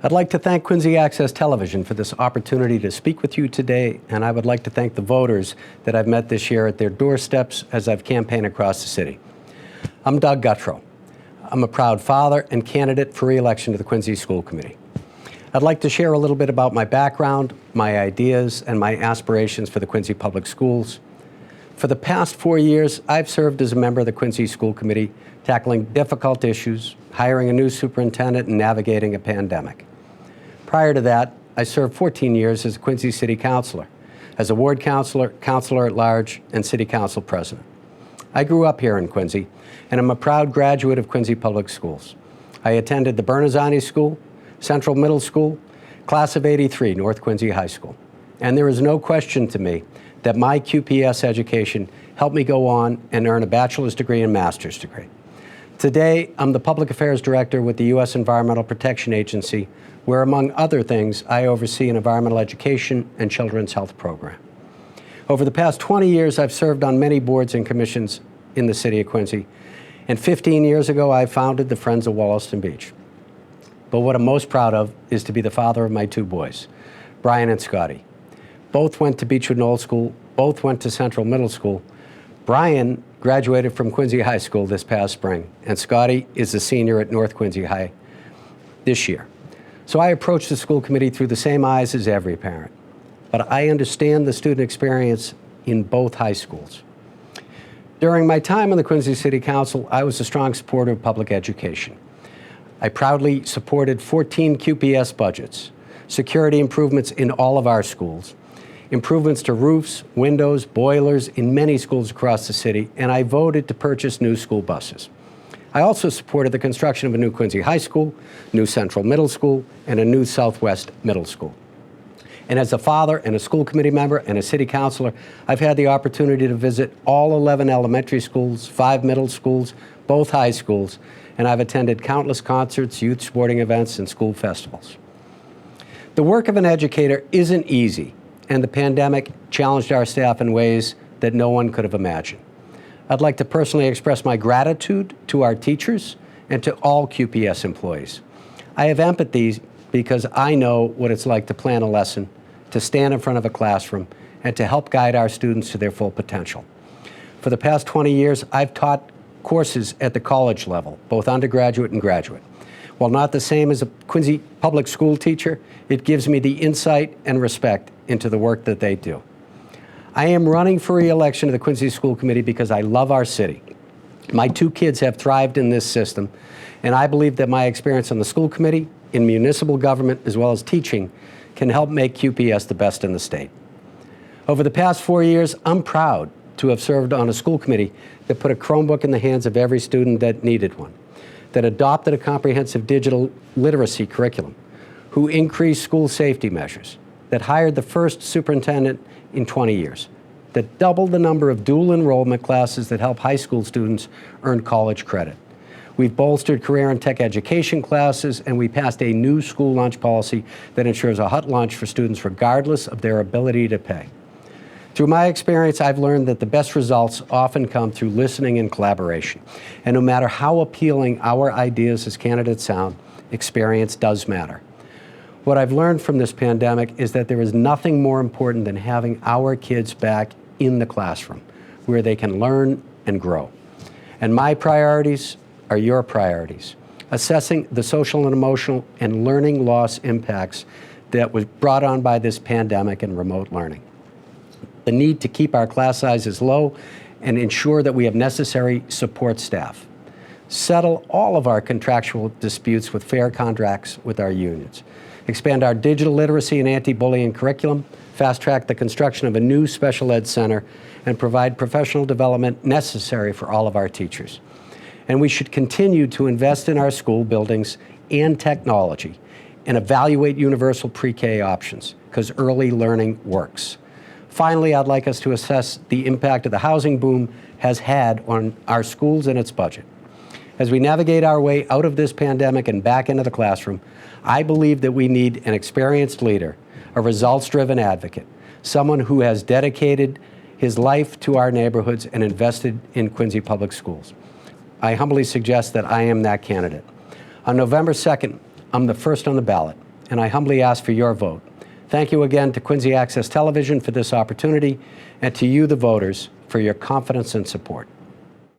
I'd like to thank Quincy Access Television for this opportunity to speak with you today, and I would like to thank the voters that I've met this year at their doorsteps as I've campaigned across the city. I'm Doug Guttrow. I'm a proud father and candidate for re-election to the Quincy School Committee. I'd like to share a little bit about my background, my ideas, and my aspirations for the Quincy Public Schools. For the past 4 years, I've served as a member of the Quincy School Committee, tackling difficult issues, hiring a new superintendent, and navigating a pandemic. Prior to that, I served 14 years as a Quincy City Councilor, as a ward councilor, councilor at large, and city council president. I grew up here in Quincy, and I'm a proud graduate of Quincy Public Schools. I attended the Bernazzani School, Central Middle School, class of '83, North Quincy High School. And there is no question to me that my QPS education helped me go on and earn a bachelor's degree and master's degree. Today, I'm the Public Affairs Director with the U.S. Environmental Protection Agency, where, among other things, I oversee an environmental education and children's health program. Over the past 20 years, I've served on many boards and commissions in the city of Quincy, and 15 years ago, I founded the Friends of Wollaston Beach. But what I'm most proud of is to be the father of my two boys, Brian and Scotty. Both went to Beechwood Knoll School, both went to Central Middle School. Brian graduated from Quincy High School this past spring, and Scotty is a senior at North Quincy High this year. So I approach the school committee through the same eyes as every parent, but I understand the student experience in both high schools. During my time on the Quincy City Council, I was a strong supporter of public education. I proudly supported 14 QPS budgets, security improvements in all of our schools, improvements to roofs, windows, boilers in many schools across the city, and I voted to purchase new school buses. I also supported the construction of a new Quincy High School, new Central Middle School, and a new Southwest Middle School. And as a father and a school committee member and a city councilor, I've had the opportunity to visit all 11 elementary schools, 5 middle schools, both high schools, and I've attended countless concerts, youth sporting events, and school festivals. The work of an educator isn't easy, and the pandemic challenged our staff in ways that no one could have imagined. I'd like to personally express my gratitude to our teachers and to all QPS employees. I have empathy because I know what it's like to plan a lesson, to stand in front of a classroom, and to help guide our students to their full potential. For the past 20 years, I've taught courses at the college level, both undergraduate and graduate. While not the same as a Quincy public school teacher, it gives me the insight and respect into the work that they do. I am running for re-election to the Quincy School Committee because I love our city. My two kids have thrived in this system, and I believe that my experience on the school committee, in municipal government, as well as teaching, can help make QPS the best in the state. Over the past 4 years, I'm proud to have served on a school committee that put a Chromebook in the hands of every student that needed one, that adopted a comprehensive digital literacy curriculum, who increased school safety measures, that hired the first superintendent in 20 years, that doubled the number of dual enrollment classes that help high school students earn college credit. We've bolstered career and tech education classes, and we passed a new school lunch policy that ensures a hot lunch for students regardless of their ability to pay. Through my experience, I've learned that the best results often come through listening and collaboration. And no matter how appealing our ideas as candidates sound, experience does matter. What I've learned from this pandemic is that there is nothing more important than having our kids back in the classroom, where they can learn and grow. And my priorities are your priorities. Assessing the social and emotional and learning loss impacts that was brought on by this pandemic and remote learning. The need to keep our class sizes low and ensure that we have necessary support staff. Settle all of our contractual disputes with fair contracts with our unions. Expand our digital literacy and anti-bullying curriculum, fast-track the construction of a new special ed center, and provide professional development necessary for all of our teachers. And we should continue to invest in our school buildings and technology and evaluate universal pre-K options, because early learning works. Finally, I'd like us to assess the impact of the housing boom has had on our schools and its budget. As we navigate our way out of this pandemic and back into the classroom, I believe that we need an experienced leader, a results-driven advocate, someone who has dedicated his life to our neighborhoods and invested in Quincy Public Schools. I humbly suggest that I am that candidate. On November 2nd, I'm the first on the ballot. and I humbly ask for your vote. Thank you again to Quincy Access Television for this opportunity, and to you, the voters, for your confidence and support.